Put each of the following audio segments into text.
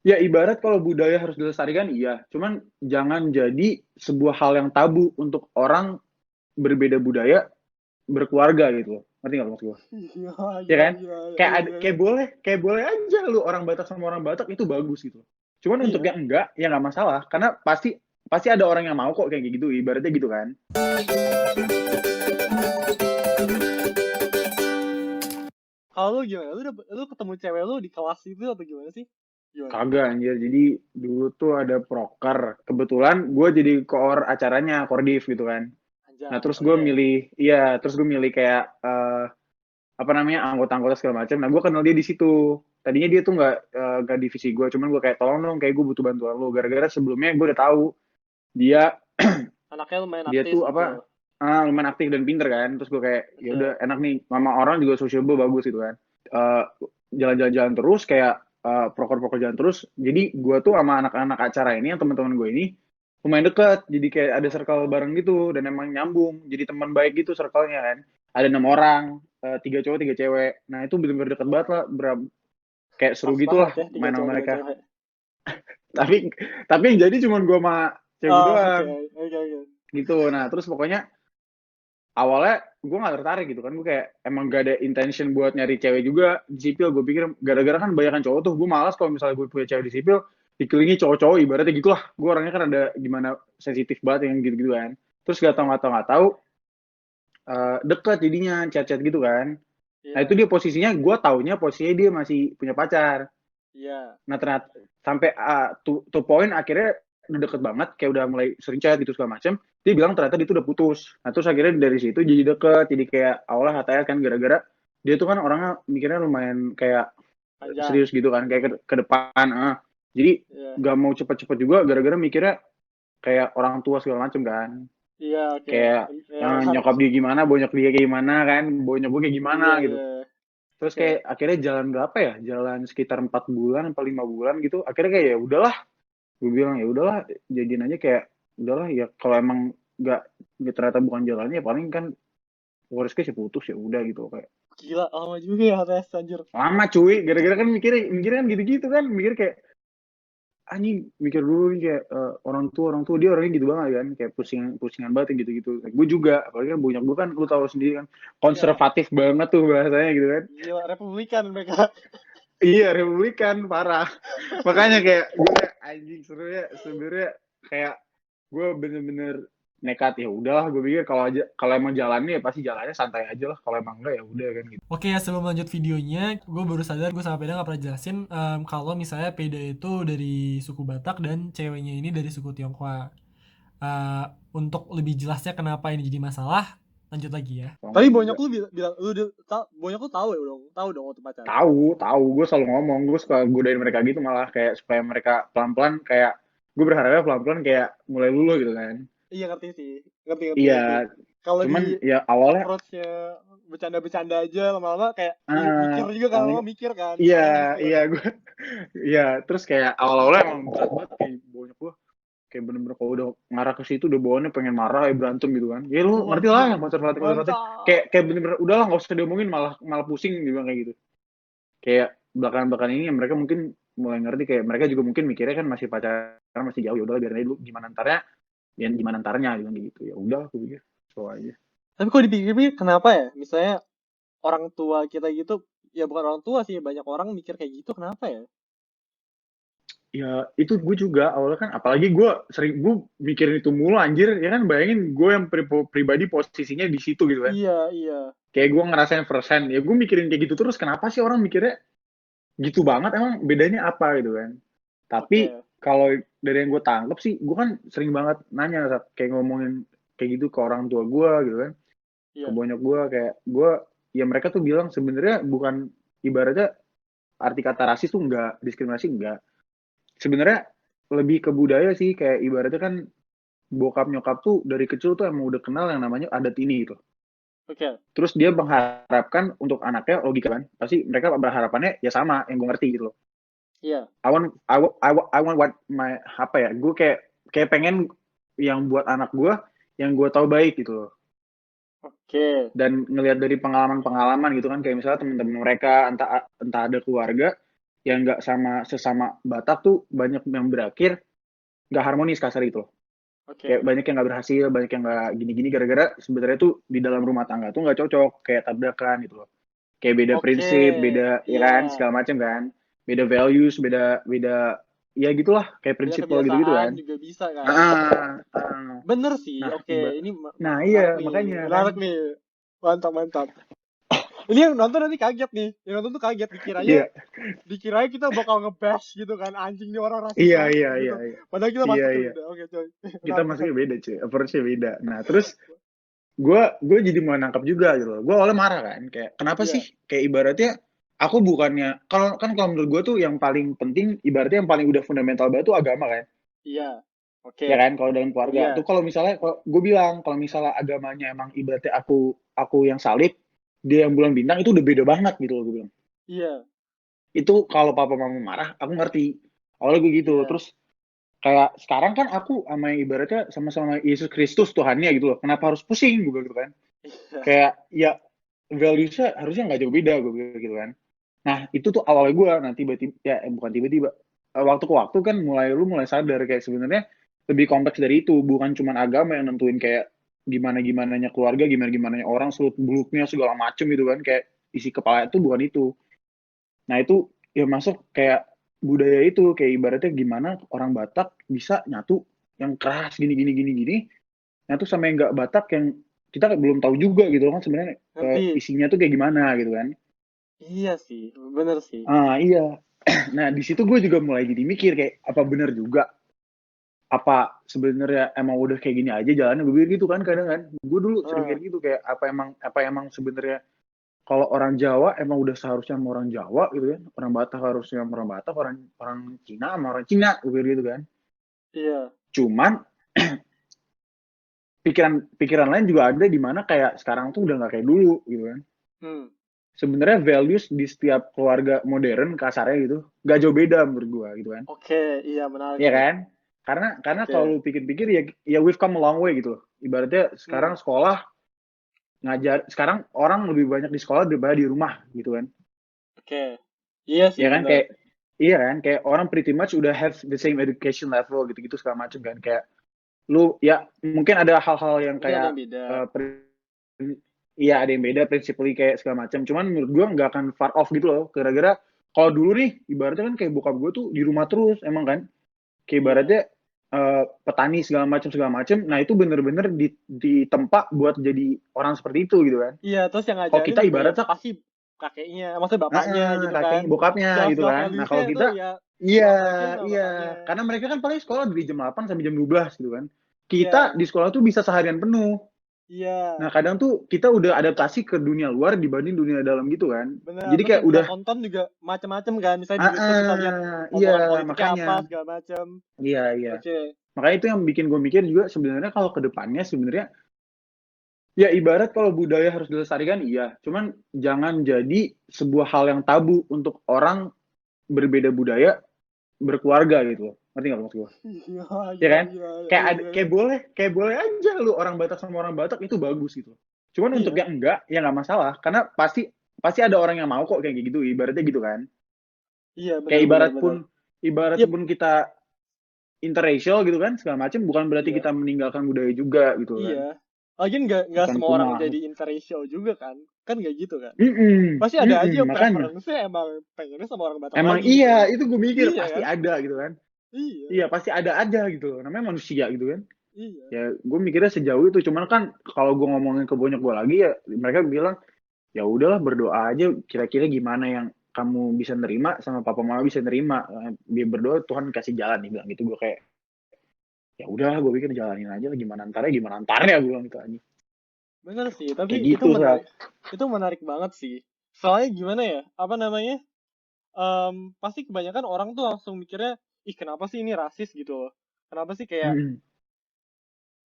Ya ibarat kalau budaya harus dilestarikan, iya. Cuman jangan jadi sebuah hal yang tabu untuk orang berbeda budaya berkeluarga gitu loh. Ngerti nggak maksud gue? Iya, Ya iya, kan? iya, Kayak iya, iya. kayak boleh aja lu orang Batak sama orang Batak itu bagus gitu. Cuman untuk Iya. yang enggak, ya nggak masalah. Karena pasti pasti ada orang yang mau kok kayak gitu. Ibaratnya gitu kan. Kalau lu gimana? Lu ketemu cewek lu di kelas itu atau gimana sih? Gimana? Kagak anjir. Jadi dulu tuh ada proker. Kebetulan gue jadi koor acaranya, koordif gitu kan. Nah Anjay, terus gue oke. milih, iya terus gue milih kayak apa namanya anggota-anggota segala macam. Nah gue kenal dia di situ. Tadinya dia tuh nggak divisi gue, cuman gue kayak tolong dong, kayak gue butuh bantuan lo. Gara-gara sebelumnya gue udah tahu dia Anaknya lumayan dia aktif tuh gitu. apa lumayan aktif dan pinter kan. Terus gue kayak ya udah Oke. enak nih, mama orang juga sociable bagus gitu kan. Eh, jalan-jalan terus kayak proker-proker jalan terus. Jadi gue tuh sama anak-anak acara ini, yang teman-teman gue ini lumayan deket. Jadi kayak ada circle bareng gitu dan emang nyambung. Jadi teman baik gitu circle-nya kan. Ada 6 orang, 3 cowok 3 cewek. Nah itu bener-bener deket banget lah. Kayak seru Pas gitu banget lah ya, tiga main sama cowok, tiga mereka. cewek. Tapi tapi yang jadi cuma gue sama cewek gue Oh, oke, doang oke, oke. gitu. Nah terus pokoknya awalnya gue gak tertarik gitu kan. Gue kayak emang gak ada intention buat nyari cewek juga di sipil. Gue pikir gara-gara kan banyak cowok tuh, gue malas kalau misalnya gue punya cewek di sipil dikelilingi cowok-cowok, ibaratnya gitulah. Gue orangnya kan ada gimana, sensitif banget yang gitu-gitu kan. Terus gak tau deket jadinya chat-chat gitu kan. Nah itu Iya, dia posisinya, gue taunya posisinya dia masih punya pacar. iya. Nah ternyata sampai to point akhirnya udah deket banget, kayak udah mulai sering chat gitu segala macem. Dia bilang ternyata dia tuh udah putus. Nah terus akhirnya dari situ jadi deket, jadi kayak awalnya HTL kan, gara-gara dia tuh kan orangnya mikirnya lumayan kayak Panjang. serius gitu kan, kayak ke depan. Jadi Iya. gak mau cepet-cepet juga, gara-gara mikirnya kayak orang tua segala macem kan. Iya, oke. Kayak Ya, nyokap dia gimana, bonyok dia kayak gimana kan, bonyok gue kayak gimana iya, gitu. iya. Terus Oke. kayak akhirnya jalan berapa ya? Jalan sekitar 4 bulan atau 5 bulan gitu. Akhirnya kayak ya udahlah, gue bilang ya udahlah, jadiin aja kayak udahlah ya, kalau emang nggak nggak ternyata bukan jalannya ya paling kan worst case ya putus, ya udah gitu kayak. Gila, lama juga ya HTS, anjir. Lama cuy, gara-gara kan mikirnya kan gitu-gitu kan, mikir kayak anjing, mikir dulu nih kayak orang tua dia orangnya gitu banget kan, kayak pusingan banget yang gitu-gitu. Gue juga, apalagi kan banyak gue kan, lu tahu sendiri kan, Iya, konservatif banget tuh bahasanya gitu kan. gila, Republikan mereka. Iya, Republikan parah. Makanya kayak gue kayak anjing, seru ya sebenarnya. Kayak gue bener-bener nekat, ya udahlah, gue pikir kalau emang jalannya ya pasti jalannya santai aja lah, kalau emang enggak ya udah kan gitu. Oke ya, sebelum lanjut videonya, gue baru sadar gue sama Peda gak pernah jelasin kalau misalnya Peda itu dari suku Batak dan ceweknya ini dari suku Tionghoa. Eh, untuk lebih jelasnya kenapa ini jadi masalah, lanjut lagi ya. Kalau Tapi enggak bonyok enggak. lu bilang, bonyok lu tahu ya dong, tahu dong waktu pacaran. Tahu gue selalu ngomong, gue suka godain mereka gitu, malah kayak supaya mereka pelan-pelan, kayak gue berharapnya pelan-pelan kayak mulai luluh gitu kan. Iya, ngerti sih, ngerti, ngerti, Iya, ngerti. Kalau di cuman ya awalnya approach-nya bercanda-bercanda aja, lama-lama kayak mikir juga kan, paling lama mikir kan, iya lama mikir. iya gue iya. Terus kayak awal-awalnya emang berat banget, kayak banyak gue kayak bener-bener kalau udah ngarah ke situ udah bawaannya pengen marah ya, berantem gitu kan. Ya lu Oh, ngerti lah anjir, yang konservatif mantap. kayak bener-bener udahlah nggak usah diomongin, malah malah pusing gitu kayak gitu. Kayak belakangan-belakangan ini mereka mungkin mulai ngerti, kayak mereka juga mungkin mikirnya kan masih pacaran, masih jauh, ya udahlah biarin aja dulu, gimana ntarnya gitu. Ya udah aku pikir so aja. Tapi kalau dipikir-pikir, kenapa ya? Misalnya orang tua kita gitu, ya bukan orang tua sih, banyak orang mikir kayak gitu, kenapa ya? Ya itu gue juga awalnya kan, apalagi gue mikirin itu mulu anjir ya kan. Bayangin gue yang pribadi posisinya di situ gitu kan, Iya, iya. kayak gue ngerasain first hand, ya gue mikirin kayak gitu terus. Kenapa sih orang mikirnya gitu banget, emang bedanya apa gitu kan. Tapi Oke, kalau dari yang gue tangkep sih, gue kan sering banget nanya kayak ngomongin kayak gitu ke orang tua gue gitu kan, ke iya. bonyok gue, kayak ya mereka tuh bilang sebenarnya bukan, ibaratnya arti kata rasis tuh enggak, diskriminasi enggak, sebenarnya lebih ke budaya sih. Kayak ibaratnya kan bokap nyokap tuh dari kecil tuh emang udah kenal yang namanya adat ini gitu. Oke, Terus dia mengharapkan untuk anaknya, logika kan, pasti mereka berharapannya ya sama yang gue ngerti gitu loh. iya. I want what my, apa ya, gue kayak pengen yang buat anak gue yang gue tahu baik gitu loh. Oke. Dan ngelihat dari pengalaman-pengalaman gitu kan, kayak misalnya teman-teman mereka entah entah ada keluarga yang nggak sesama Batak tuh banyak yang berakhir nggak harmonis kasar gitu loh. Kayak Oke. banyak yang nggak berhasil, banyak yang nggak gini-gini gara-gara sebenarnya tuh di dalam rumah tangga tuh nggak cocok, kayak tabrakan gitu loh. Kayak beda Oke. prinsip, beda ya Iya. kan segala macam kan, beda values, beda beda ya gitulah kayak Beda prinsip kalau gitu-gitu kebiasaan kan. juga bisa kan. Ah, ah. Bener sih. Nah, Oke, ini nah menarik iya nih. makanya kan. Menarik nih. Mantap, mantap. Ini yang nonton nanti kaget nih. Yang nonton tuh kaget Iya, dikiranya kita bakal nge-bash gitu kan. Anjing nih orang rasis iya, banget iya, iya, gitu. iya, Padahal kita iya, masuknya iya. beda. Oke, coy. Kita Menarik, masuknya menarik. beda cuy, approach-nya beda. Nah terus gue jadi mau nangkap juga gitu loh. Gue awalnya marah kan, kayak kenapa Iya, sih? Kayak ibaratnya aku bukannya kalau menurut gue tuh yang paling penting ibaratnya yang paling udah fundamental banget tuh agama kan. iya. Ya Oke. kan kalau dalam keluarga Iya, tuh kalau misalnya kalau gue bilang kalau misalnya agamanya emang ibaratnya aku yang salib, dia yang bulan bintang itu udah beda banget gitu loh gue bilang. iya, Itu kalau papa mama marah, aku ngerti. Awalnya gue gitu. iya. Terus kayak sekarang kan aku sama ibaratnya sama-sama Yesus Kristus Tuhannya gitu loh. Kenapa harus pusing gue bilang gitu kan? Iya. Kayak ya values-nya harusnya nggak jauh beda gue bilang gitu kan. Nah itu tuh awalnya gue, nah tiba-tiba ya bukan tiba-tiba, waktu ke waktu kan mulai sadar kayak sebenarnya lebih kompleks dari itu, bukan cuma agama yang nentuin kayak gimana gimananya keluarga, gimana gimananya orang, seluk beluknya segala macem gitu kan, kayak isi kepala itu bukan itu. Nah itu ya masuk kayak budaya itu, kayak ibaratnya gimana orang Batak bisa nyatu yang keras gini gini gini gini, nyatu sama yang nggak Batak yang kita belum tahu juga gitu kan sebenarnya Ngerti. isinya tuh kayak gimana gitu kan. Iya sih, bener sih. Ah iya. Nah di situ gue juga mulai jadi mikir kayak apa benar juga, apa sebenarnya emang udah kayak gini aja jalannya, gue pikir gitu kan kadang kan. Gue dulu sering Heeh. kayak gitu kayak apa emang sebenarnya kalau orang Jawa emang udah seharusnya sama orang Jawa gitu kan, orang Batak harusnya sama orang Batak, orang orang Cina sama orang Cina, gue pikir gitu kan. Iya. Cuman pikiran lain juga ada di mana kayak sekarang tuh udah nggak kayak dulu gitu kan. Hmm. Sebenarnya values di setiap keluarga modern kasarnya gitu nggak jauh beda menurut gue gitu kan. Oke, iya menarik Iya nih. kan? Karena kalau Oke. lu pikir-pikir ya we've come a long way gitu loh. Ibaratnya Hmm. sekarang sekolah sekarang orang lebih banyak di sekolah daripada di rumah gitu kan. Oke. Iya sih Ya kan bener. kayak iya kan kayak orang pretty much udah have the same education level gitu-gitu segala macam kan, kayak lu ya mungkin ada hal-hal yang Mungkin ada kayak yang beda. eh, pri- iya ada yang beda principally kayak segala macam, cuman menurut gua nggak akan far off gitu loh, gara-gara kalau dulu nih ibaratnya kan kayak bokap gue tuh di rumah terus emang kan, kayak Iya. ibaratnya petani segala macam, nah itu bener-bener ditempa buat jadi orang seperti itu gitu kan. Iya, terus yang Kalau ngajarin kita juga ya ibaratnya pasti kakeknya, maksudnya bapaknya gitu kan. kakeknya, bokapnya gitu Segala-segala kan. Nah values-nya kalau itu kita, ya iya, disampaikan sama iya. bapaknya. Karena mereka kan paling sekolah dari jam 8 sampai jam 12 gitu kan. Kita Iya, di sekolah tuh bisa seharian penuh. iya, Nah kadang tuh kita udah adaptasi ke dunia luar dibanding dunia dalam gitu kan. benar. Jadi Terus kayak yang kita udah, tonton juga macam-macam kan. Misalnya di YouTube bisa lihat iya omongan politiknya makanya. apa segala macam. Iya, iya. Oke. Makanya itu yang bikin gue mikir juga sebenarnya kalau ke depannya sebenarnya ya ibarat kalau budaya harus dilestarikan iya, cuman jangan jadi sebuah hal yang tabu untuk orang berbeda budaya berkeluarga gitu loh. Ngerti nggak maksud gue? Iya, Ya iya, kan? iya, Kayak iya, iya. kayak boleh aja lu orang Batak sama orang Batak itu bagus gitu. Cuman untuk Iya, yang enggak ya nggak masalah karena pasti pasti ada orang yang mau kok kayak gitu, ibaratnya gitu kan. iya, Kayak benar, benar, benar. ibarat Iya, pun kita interracial gitu kan segala macam, bukan berarti iya, kita meninggalkan budaya juga gitu kan. iya. Lagian nggak Bukan semua orang punah. jadi interracial juga kan? Kan nggak gitu kan? Mm-mm, Pasti ada aja yang makanya. preference-nya emang pengennya sama orang Batak Emang lagi gitu. iya, itu gue mikir Iya pasti kan? ada gitu kan. Iya, Iya, pasti ada aja gitu loh. Namanya manusia gitu kan. iya. Ya, gue mikirnya sejauh itu. Cuman kan kalau gue ngomongin ke bonyok gue lagi ya, mereka bilang ya udahlah berdoa aja. Kira-kira gimana yang kamu bisa nerima sama papa mama bisa nerima. Biar berdoa Tuhan kasih jalan nih bilang gitu. Gue kayak ya udahlah gue pikir jalanin aja lah gimana antarnya gue bilang gitu aja. Bener sih, tapi Kayak itu gitu menarik. Sak. Itu menarik banget sih. Soalnya gimana ya? Apa namanya? Pasti kebanyakan orang tuh langsung mikirnya, ih kenapa sih ini rasis gitu loh. Kenapa sih kayak, Mm-mm.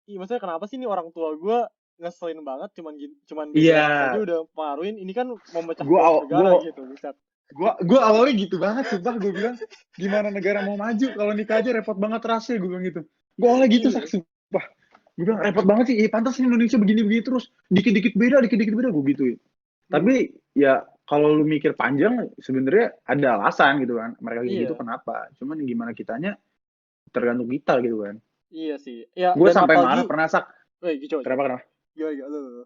ih maksudnya kenapa sih ini orang tua gue ngeselin banget cuman beda Iya, ras aja udah pengaruhin ini kan memecah gue belah negara gitu buset. gue awalnya gitu banget sumpah, gue bilang gimana negara mau maju kalau nikah aja repot banget rasnya, gue bilang gitu. Gue awalnya gitu Iya. Sak, sumpah. Gue bilang repot banget sih, pantas Indonesia begini-begini terus dikit-dikit beda gue gituin. Hmm. Tapi ya kalau lu mikir panjang sebenarnya ada alasan gitu kan. Mereka kayak gitu Iya, kenapa? Cuman gimana kitanya tergantung kita gitu kan. iya sih. Ya, Gue dan sampai marah apalagi, pernah sak. coba, coba. Kenapa? Gimana, lu.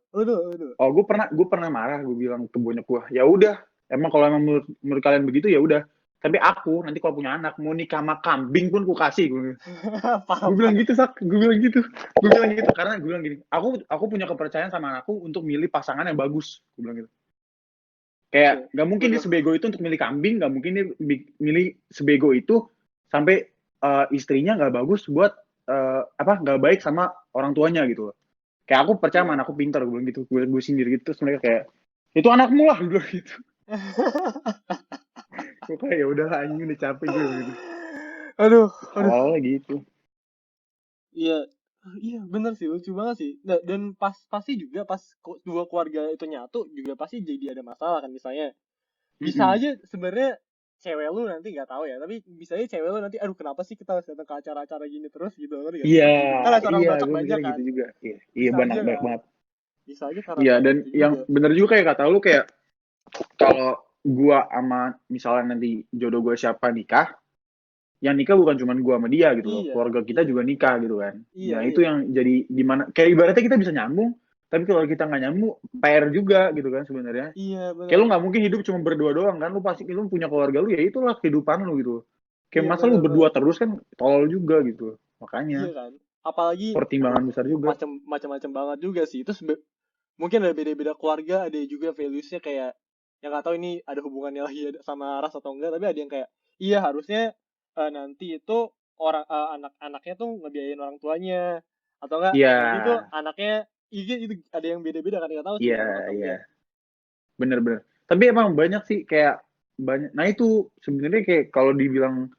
Oh, gue pernah marah, gue bilang ke bonyok gue, ya udah, emang kalau emang menurut kalian begitu ya udah. Tapi aku nanti kalau punya anak mau nikah sama kambing pun ku kasih. Gue Paham, bilang paham. gitu sak, gue bilang gitu karena gue bilang gini, aku punya kepercayaan sama anakku untuk milih pasangan yang bagus. Gue bilang gitu. Kayak Oke, nggak mungkin dia betul. sebego itu untuk milih kambing, nggak mungkin dia milih sebego itu sampai istrinya nggak bagus buat nggak baik sama orang tuanya gitu loh. Kayak aku percaya Iya. sama anakku pintar, gue bilang gitu, gue sindir gitu, terus mereka kayak itu anakmu lah, gue bilang gitu. Gue kayak ya udah anjing udah capek gue gitu. Aduh. Awalnya gitu. Iya, iya bener sih, lucu banget sih. Nah, dan pasti juga pas dua keluarga itu nyatu juga pasti jadi ada masalah kan, misalnya bisa Mm-mm. aja sebenarnya cewek lu nanti nggak tahu ya, tapi bisa aja cewek lu nanti, aduh kenapa sih kita harus datang ke acara-acara gini terus gitu kan ya? Iya, Kan ada orang Batak gue banyak mikirnya kan, gitu juga. Iya, iya bisa banyak aja banyak kan, banget. bisa aja Iya, karena dan itu yang juga. bener juga kayak kata lu kayak kalau gua sama misalnya nanti jodoh gue siapa nikah, yang nikah bukan cuma gua sama dia gitu loh, Iya, keluarga kita iya, juga nikah gitu kan. iya, Nah itu iya, yang jadi gimana? Kayak ibaratnya kita bisa nyambung, tapi kalau kita nggak nyambung, PR juga gitu kan sebenarnya. iya Kayak lu benar, nggak mungkin hidup cuma berdua doang kan, lu pasti lu punya keluarga lu ya itulah kehidupan lu gitu. Kayak iya masa lu benar, berdua terus kan tolol juga gitu. iya Makanya kan. Apalagi, pertimbangan aduh, besar juga. macam-macam banget juga sih. Terus mungkin ada beda-beda keluarga, ada juga values-nya kayak yang nggak tahu ini ada hubungannya lagi sama ras atau enggak, tapi ada yang kayak iya harusnya nanti itu anak-anaknya tuh ngebiayain orang tuanya, atau enggak Iya, nanti tuh anaknya itu ada yang beda-beda kan, nggak tahu sih iya, benar atau iya. enggak. Bener-bener. Tapi emang banyak sih kayak banyak. Nah itu sebenarnya kayak kalau dibilang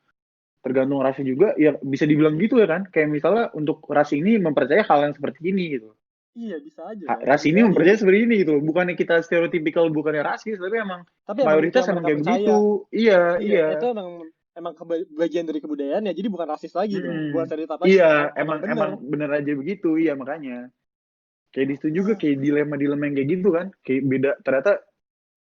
tergantung rasnya juga, ya bisa dibilang gitu ya kan. Kayak misalnya untuk ras ini mempercayai hal yang seperti ini gitu. Iya bisa aja kan, Ras bisa ini aja. mempercayai seperti ini gitu. Bukannya kita stereotypical, bukannya rasis, tapi emang Tapi emang itu mayoritas yang emang mereka kayak percaya. begitu. Iya, Iya, iya. itu emang emang bagian dari kebudayaan ya, jadi bukan rasis lagi dong. Buat Mm-mm. stereotip lagi, Iya, emang bener. emang bener aja begitu. Iya makanya. Kayak di situ juga Ah, kayak dilema-dilema yang kayak gitu kan. Kayak beda ternyata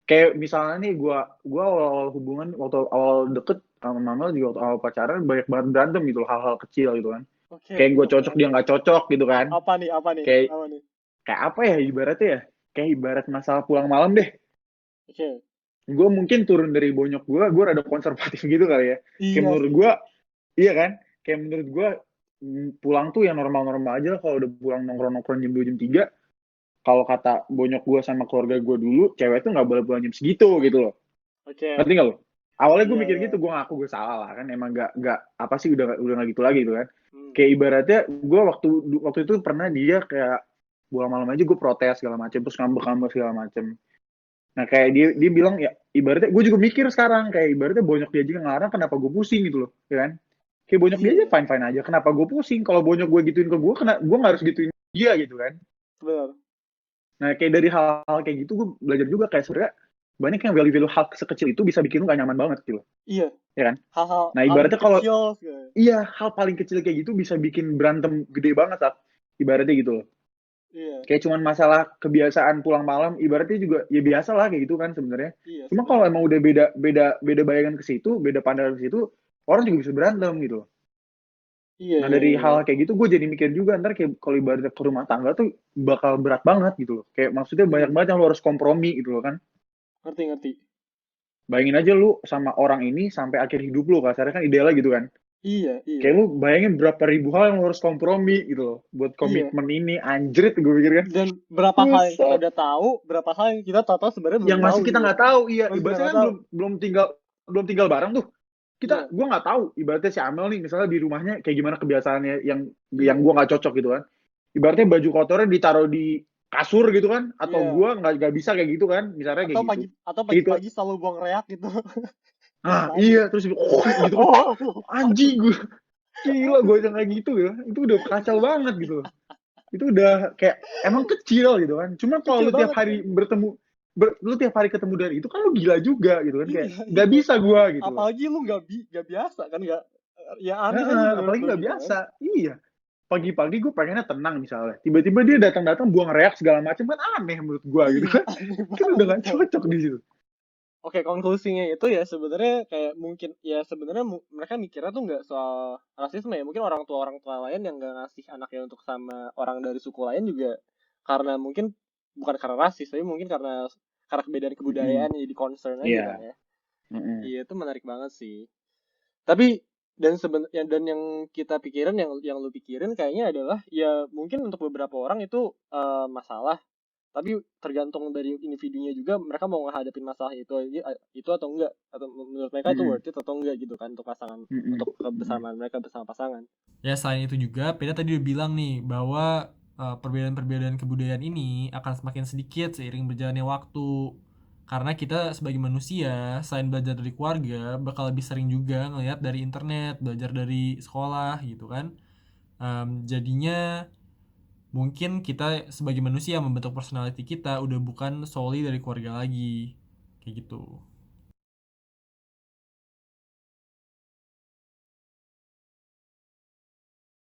kayak misalnya nih gua awal hubungan waktu awal deket sama Mama juga waktu awal pacaran banyak banget berantem gitu loh, hal-hal kecil gitu kan. oke, Kayak gue oke, cocok dia oke. nggak cocok gitu kan. Apa nih, apa nih, Kayak apa nih? kayak apa ya ibaratnya ya? Kayak ibarat masalah pulang malam deh. Oke. Gue mungkin turun dari bonyok gue rada konservatif gitu kali ya. Kayak Iya menurut sih. gue, iya kan? Kayak menurut gue pulang tuh yang normal-normal aja lah. Kalau udah pulang nongkrong-nongkrong jam 2 jam 3, kalau kata bonyok gue sama keluarga gue dulu, cewek tuh nggak boleh pulang jam segitu gitu loh. Oke. Ngerti nggak lo? Awalnya gue Iya, mikir iya. gitu, gue ngaku gue salah lah kan. Emang nggak apa sih udah nggak gitu lagi gitu kan. Hmm. Kayak ibaratnya gue waktu itu pernah dia kayak pulang malam aja gue protes segala macem, terus ngambek-ngambek segala macem. Nah kayak dia bilang ya ibaratnya gue juga mikir sekarang kayak ibaratnya bonyok dia aja ngelarang kenapa gue pusing gitu loh, ya kan? Kayak bonyok dia Iya, aja iya. fine fine aja, kenapa gue pusing? Kalau bonyok gue gituin ke gue, gue nggak harus gituin dia gitu kan? Benar. Nah kayak dari hal-hal kayak gitu gue belajar juga kayak sebenarnya banyak yang value-value hal sekecil itu bisa bikin lu gak nyaman banget gitu, Iya. ya kan? Nah Hal ibaratnya kalau kecil segala. iya hal paling kecil kayak gitu bisa bikin berantem gede banget saat ibaratnya gitu loh. Iya, Kayak cuman masalah kebiasaan pulang malam ibaratnya juga ya biasa lah kayak gitu kan sebenarnya. iya Cuma kalau sebenarnya. emang udah beda bayangan ke situ, beda pandangan ke situ, orang juga bisa berantem gitu loh. Iya, Nah iya, dari iya, iya. hal kayak gitu gue jadi mikir juga ntar kayak kalau ibaratnya ke rumah tangga tuh bakal berat banget gitu loh. Kayak maksudnya banyak Hmm. banget yang lo harus kompromi gitu loh kan. Ngerti, ngerti. Bayangin aja lu sama orang ini sampai akhir hidup lu, kasarnya kan idealnya gitu kan. Iya, Kayak iya. lu bayangin berapa ribu hal yang lu harus kompromi gitu loh. Buat Iya. komitmen ini, anjrit gue pikir kan. Dan berapa hal yang kita Buset. udah tahu, berapa hal yang kita tahu sebenarnya belum Yang tahu masih kita gitu. nggak tahu, iya. Masih kita Ibaratnya nggak kan tahu. belum tinggal bareng tuh. Iya, Gue nggak tahu. Ibaratnya si Amel nih, misalnya di rumahnya kayak gimana kebiasaannya yang iya, gue nggak cocok gitu kan. Ibaratnya baju kotornya ditaruh di kasur gitu kan, atau iya. gue nggak bisa kayak gitu kan, misalnya kayak gitu. Atau Kayak gitu. pagi-pagi selalu buang reak gitu. Nah, Bisa aja. iya terus gitu kan. Oh, Anjing gue. Gila gue yang kayak gitu ya. Itu udah kacau banget gitu loh. Itu udah kayak emang kecil gitu kan. Cuma kalau kecil lu tiap banget kan? hari lu tiap hari ketemu dari itu kan lu gila juga gitu kan, kayak Iya, nggak iya. bisa gua gitu loh. Apalagi lu nggak biasa kan, nggak, ya aneh aja Heeh, menurut apalagi lu nggak gitu kan. biasa. Iya. Pagi-pagi gue pengennya tenang misalnya. Tiba-tiba dia datang-datang buang reak segala macam kan aneh menurut gua gitu Iya, kan. aneh Kan udah banget nggak kalau cocok di situ. Oke, konklusinya itu ya sebenarnya kayak mungkin ya sebenarnya mereka mikirnya tuh nggak soal rasisme ya. Mungkin orang tua lain yang nggak ngasih anaknya untuk sama orang dari suku lain juga karena mungkin bukan karena rasis, tapi mungkin karena kebedaan Mm-mm. kebudayaan jadi concern aja kan Iya. ya. Mm-mm. Iya, itu menarik banget sih. Tapi dan yang kita pikirin yang lu pikirin kayaknya adalah ya mungkin untuk beberapa orang itu masalah, tapi tergantung dari individunya juga mereka mau menghadapi masalah itu atau enggak, atau menurut mereka itu Mm-mm. worth it atau enggak gitu kan untuk pasangan, Mm-mm. untuk Mm-mm. kebersamaan mereka bersama pasangan. Ya selain itu juga, Peda tadi udah bilang nih bahwa perbedaan-perbedaan kebudayaan ini akan semakin sedikit seiring berjalannya waktu. Karena kita sebagai manusia, selain belajar dari keluarga, bakal lebih sering juga ngelihat dari internet, belajar dari sekolah gitu kan. Jadinya mungkin kita sebagai manusia membentuk personality kita udah bukan solely dari keluarga lagi. Kayak gitu.